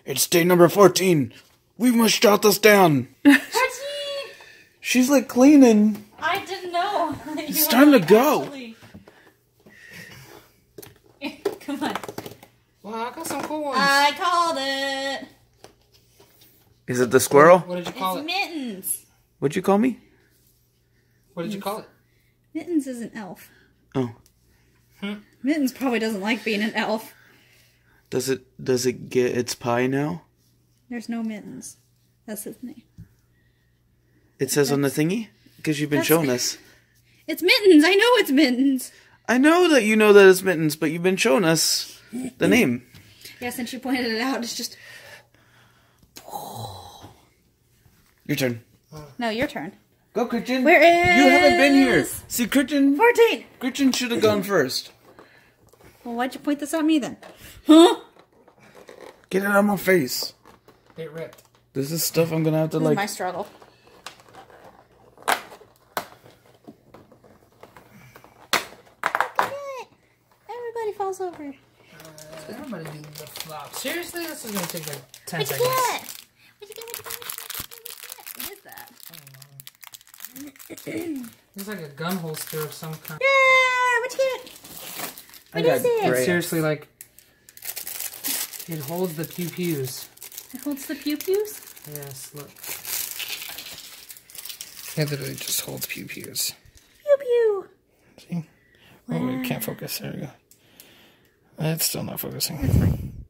It's day number 14. We must jot this down. She's like cleaning. I didn't know. It's time to go. Come on. Well, I got some cool ones. I called it. Is it the squirrel? What did you call It's it? Mittens. What'd you call me? What did you call it? Mittens is an elf. Oh. Mittens probably doesn't like being an elf. Does it get its pie now? There's no Mittens. That's his name. It says on the thingy? Because you've been showing us. It's Mittens. I know it's Mittens. I know that you know that it's Mittens, but you've been showing us the name. Yeah, since you pointed it out, it's just... Your turn. No, your turn. Go, Christian. Where is... You haven't been here. See, Christian... 14. Christian should have gone first. Well, why'd you point this at me then? Huh? Get it out of my face. It ripped. This is stuff I'm gonna have to This is like... my struggle. Everybody falls over. Everybody do the flop. Seriously? This is going to take like 10 What'd you seconds. get? What'd you get? What is that? It's like a gun holster of some kind. Yeah, what'd you get? What is it? It's seriously like... It holds the pew-pews. It holds the pew-pews? Yes, look. It literally just holds pew-pews. Pew-pew. See? Oh, it can't focus. There we go. It's still not focusing. That's fine.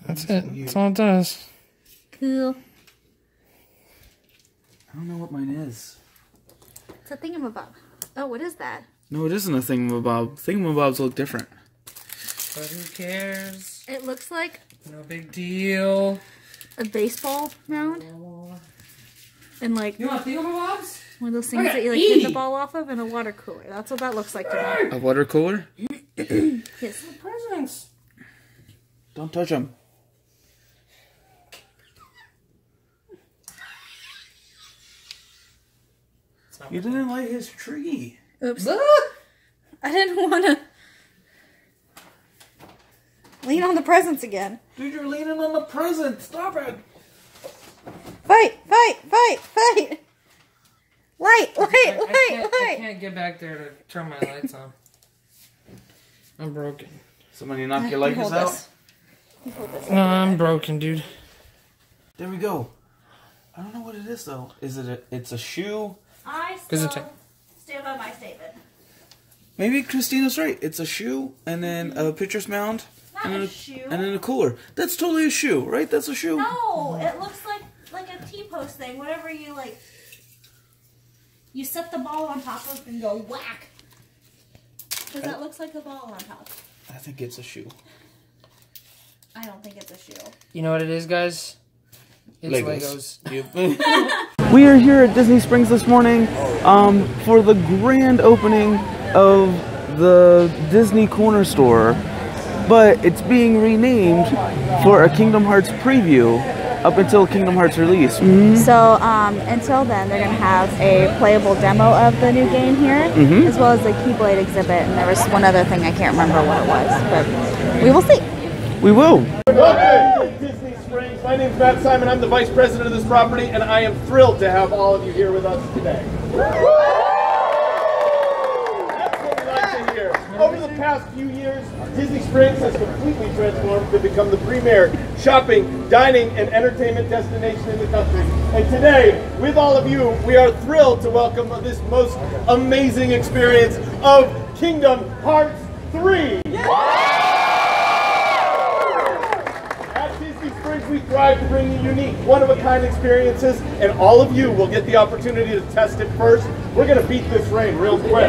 That's it. That's all it does. Cool. I don't know what mine is. It's a thingamabob. Oh, what is that? No, it isn't a thingamabob. Thingamabobs look different. But who cares? It looks like No big deal. a baseball mound. And like You want thingamabobs? one of those things that you like hit the ball off of and a water cooler. That's what that looks like to me. A water cooler? Yes. Presents. Don't touch them. You didn't light his tree. Oops. I didn't want to lean on the presents again. Dude, you're leaning on the present. Stop it. Fight! Fight! Fight! Fight! Light! Light! I Light! can't get back there to turn my lights on. I'm broken. Somebody knock your lights Hold out. this. Hold this. No, I'm broken, dude. There we go. I don't know what it is though. Is it it's a shoe? I Is still it stand by my statement. Maybe Christina's right. It's a shoe and then a pitcher's mound. Not and a then shoe. And then a cooler. That's totally a shoe, right? That's a shoe. No, it looks like a T-post thing. Whatever you like, you set the ball on top of and go whack. Because that looks like a ball on top. I think it's a shoe. I don't think it's a shoe. You know what it is, guys? It's Legos. We are here at Disney Springs this morning for the grand opening of the Disney Corner Store, but it's being renamed for a Kingdom Hearts preview up until Kingdom Hearts release. So until then, they're going to have a playable demo of the new game here, as well as the Keyblade exhibit, and there was one other thing, I can't remember what it was, but we will see. We will. Welcome to Disney Springs. My name is Matt Simon. I'm the Vice President of this property, and I am thrilled to have all of you here with us today. That's what we like to hear. Over the past few years, Disney Springs has completely transformed to become the premier shopping, dining, and entertainment destination in the country. And today, with all of you, we are thrilled to welcome this most amazing experience of Kingdom Hearts 3. We thrive to bring you unique, one-of-a-kind experiences, and all of you will get the opportunity to test it first. We're going to beat this rain real quick.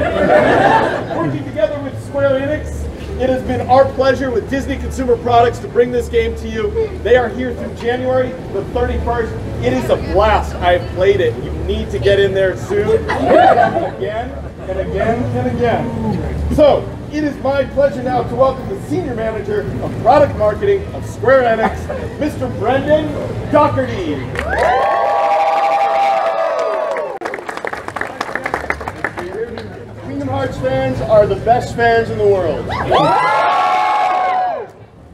Working together with Square Enix, it has been our pleasure with Disney Consumer Products to bring this game to you. They are here through January the 31st. It is a blast. I have played it. You need to get in there soon. Again and again and again. So, it is my pleasure now to welcome the Senior Manager of Product Marketing of Square Enix, Mr. Brendan Doherty. Kingdom Hearts fans are the best fans in the world.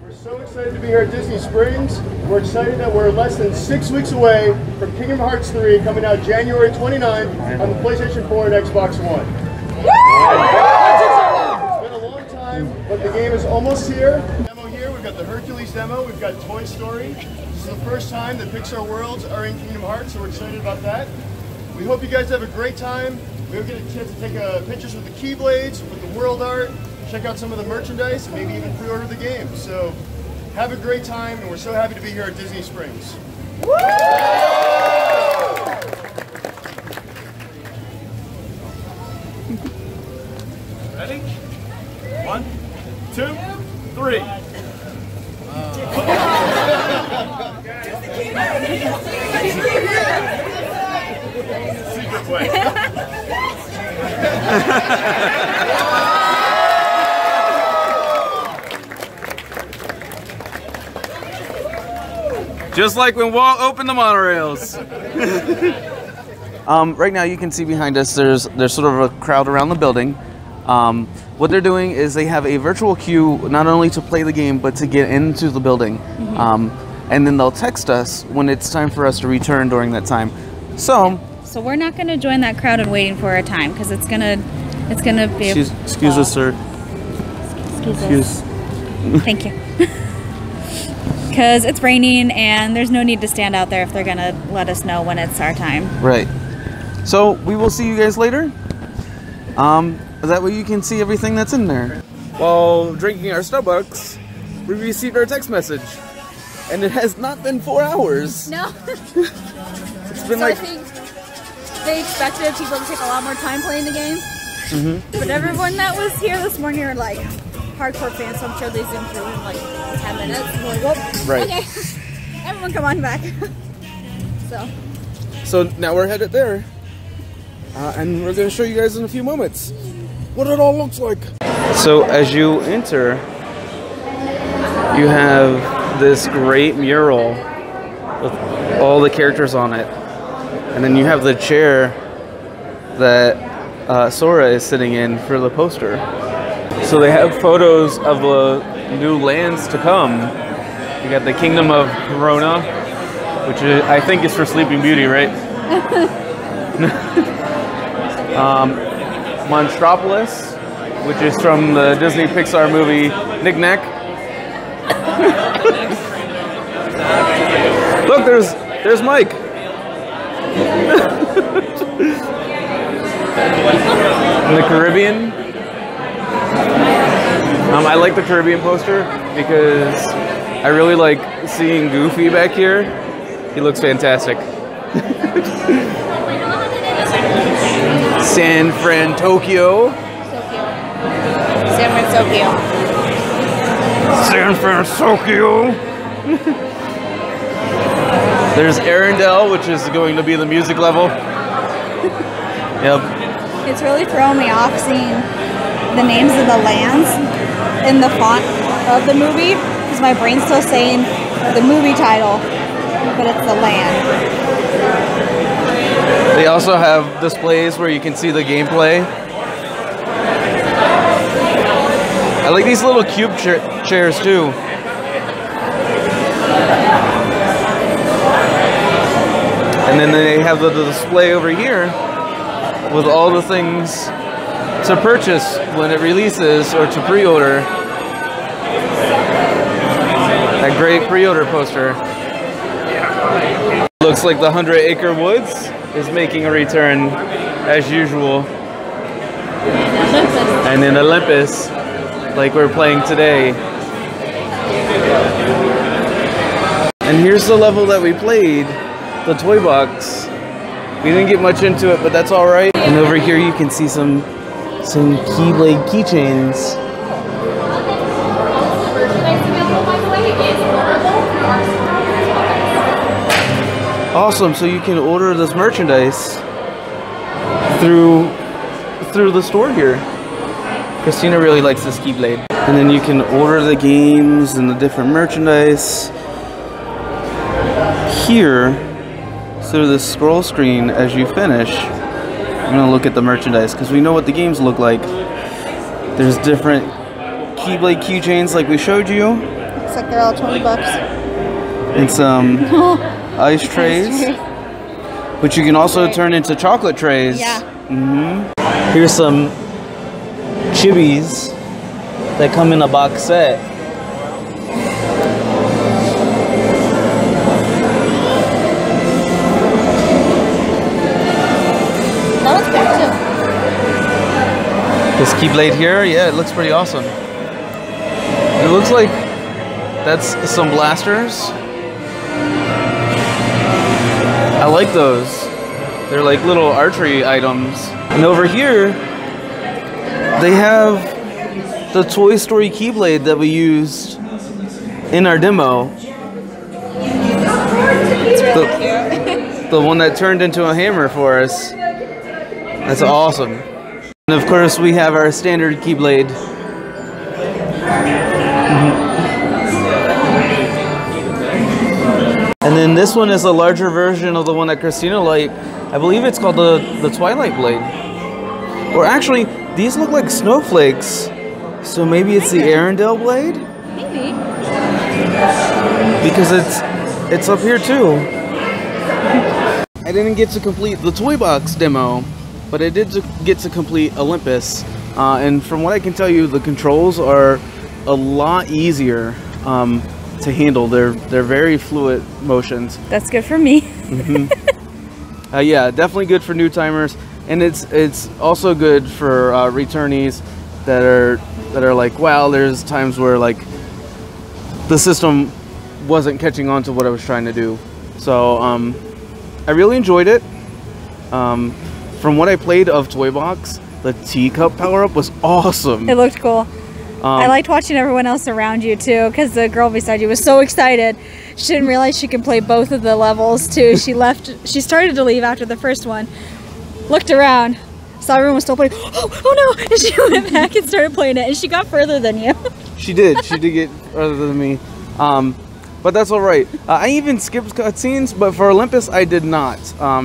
We're so excited to be be here at Disney Springs. We're excited that we're less than 6 weeks away from Kingdom Hearts 3 coming out January 29th on the PlayStation 4 and Xbox One. It's been a long time, but the game is almost here. Demo here, we've got the Hercules demo, we've got Toy Story. This is the first time that Pixar Worlds are in Kingdom Hearts, so we're excited about that. We hope you guys have a great time. We'll get a chance to take pictures with the Keyblades, with the world art, check out some of the merchandise, and maybe even pre-order the game. So have a great time, and we're so happy to be here at Disney Springs. Ready? 1, 2, 3. Secret way. Just like when Walt opened the monorails. Right now you can see behind us there's sort of a crowd around the building. What they're doing is they have a virtual queue not only to play the game but to get into the building. And then they'll text us when it's time for us to return during that time. So we're not going to join that crowd and waiting for our time because it's gonna be. Excuse us, sir. Excuse us. Thank you. Because it's raining and there's no need to stand out there if they're going to let us know when it's our time. Right. So we will see you guys later. That way you can see everything that's in there. While drinking our Starbucks, we received our text message. And it has not been 4 hours. No. It's been I think they expected people to take a lot more time playing the game. But everyone that was here this morning are like hardcore fans, so I'm sure they zoomed through in like 10 minutes. And we're like, whoop. Right. Okay. Everyone come on back. So now we're headed there. And we're going to show you guys in a few moments what it all looks like. So as you enter, you have this great mural with all the characters on it. And then you have the chair that Sora is sitting in for the poster. So they have photos of the new lands to come. You got the Kingdom of Corona, which I think is for Sleeping Beauty, right? Monstropolis, which is from the Disney Pixar movie Knick Knack. Look, there's Mike. In the Caribbean. I like the Caribbean poster because I really like seeing Goofy back here. He looks fantastic. San Fran, Tokyo. San Francisco. San Francisco. There's Arendelle, which is going to be the music level. Yep. It's really throwing me off seeing the names of the lands in the font of the movie because my brain's still saying the movie title, but it's the land. They also have displays where you can see the gameplay. I like these little cube chairs too. And then they have the display over here with all the things to purchase when it releases or to pre-order. That great pre-order poster. Looks like the 100 Acre Woods is making a return as usual. And in Olympus, like we're playing today. And here's the level that we played, the Toy Box. We didn't get much into it, but that's all right. And over here you can see some Keyblade keychains. Awesome, so you can order this merchandise through the store here. Christina really likes this Keyblade. And then you can order the games and the different merchandise here through the scroll screen as you finish. I'm gonna look at the merchandise because we know what the games look like. There's different Keyblade keychains like we showed you. Looks like they're all 20 bucks. And some ice trays, which you can also turn into chocolate trays. Yeah. Here's some chibis that come in a box set. That one's pretty too. This Keyblade here, yeah, it looks pretty awesome. It looks like that's some blasters. I like those. They're like little archery items. And over here, they have the Toy Story Keyblade that we used in our demo. It's really cute. The one that turned into a hammer for us. That's awesome. And of course, we have our standard Keyblade. And then this one is a larger version of the one that Christina liked. I believe it's called the Twilight Blade. Or actually, these look like snowflakes. So maybe it's the Arendelle Blade? Maybe. Because it's up here too. I didn't get to complete the Toy Box demo, but I did get to complete Olympus. And from what I can tell you, the controls are a lot easier to handle. They're very fluid motions. That's good for me. Yeah, definitely good for new timers, and it's also good for returnees that are like, wow, there's times where like the system wasn't catching on to what I was trying to do. So I really enjoyed it. From what I played of Toy Box, the teacup power up was awesome. It looked cool. I liked watching everyone else around you too, because the girl beside you was so excited. She didn't realize she could play both of the levels too. She started to leave after the first one, looked around, saw everyone was still playing. Oh no! And she went back and started playing it, and she got further than you. She did get further than me. But that's all right. I even skipped cutscenes, but for Olympus I did not,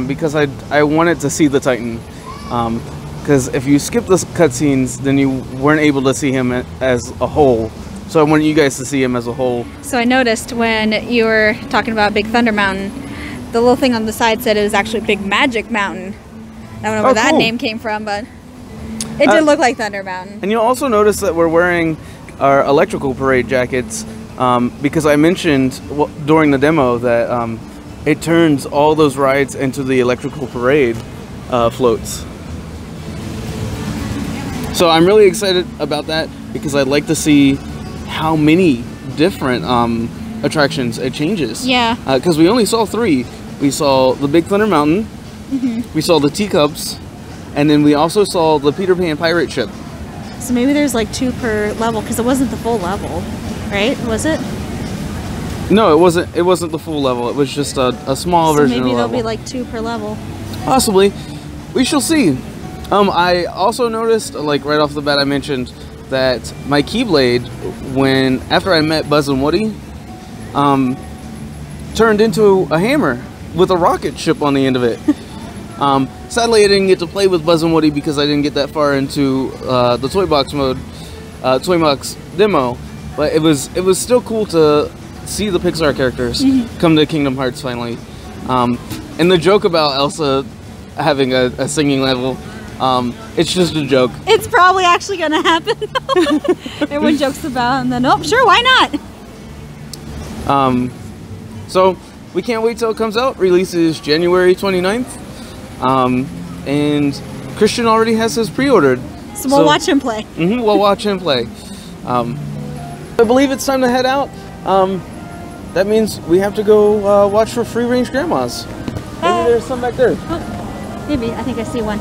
because I wanted to see the Titan. Because if you skip the cutscenes, then you weren't able to see him as a whole. So I wanted you guys to see him as a whole. So I noticed when you were talking about Big Thunder Mountain, the little thing on the side said it was actually Big Magic Mountain. I don't know where that name came from, but it did look like Thunder Mountain. And you'll also notice that we're wearing our electrical parade jackets, because I mentioned during the demo that it turns all those rides into the electrical parade floats. So I'm really excited about that, because I'd like to see how many different attractions it changes. Yeah. Because we only saw 3. We saw the Big Thunder Mountain, we saw the teacups, and then we also saw the Peter Pan pirate ship. So maybe there's like 2 per level, because it wasn't the full level, right? Was it? No, it wasn't. It wasn't the full level. It was just a small version of the level. Maybe there'll be like 2 per level. Possibly. We shall see. I also noticed, like right off the bat, I mentioned that my Keyblade, after I met Buzz and Woody, turned into a hammer with a rocket ship on the end of it. Sadly, I didn't get to play with Buzz and Woody because I didn't get that far into the Toy Box mode, Toy Box demo. But it was still cool to see the Pixar characters come to Kingdom Hearts finally. And the joke about Elsa having a singing level, it's just a joke. It's probably actually gonna happen. Everyone jokes about it, and then, oh, sure, why not? So we can't wait till it comes out. Release is January 29th. And Christian already has his pre-ordered. So we'll watch him play. We'll watch him play. I believe it's time to head out. That means we have to go watch for Free Range Grandmas. Maybe there's some back there. Oh, maybe. I think I see one.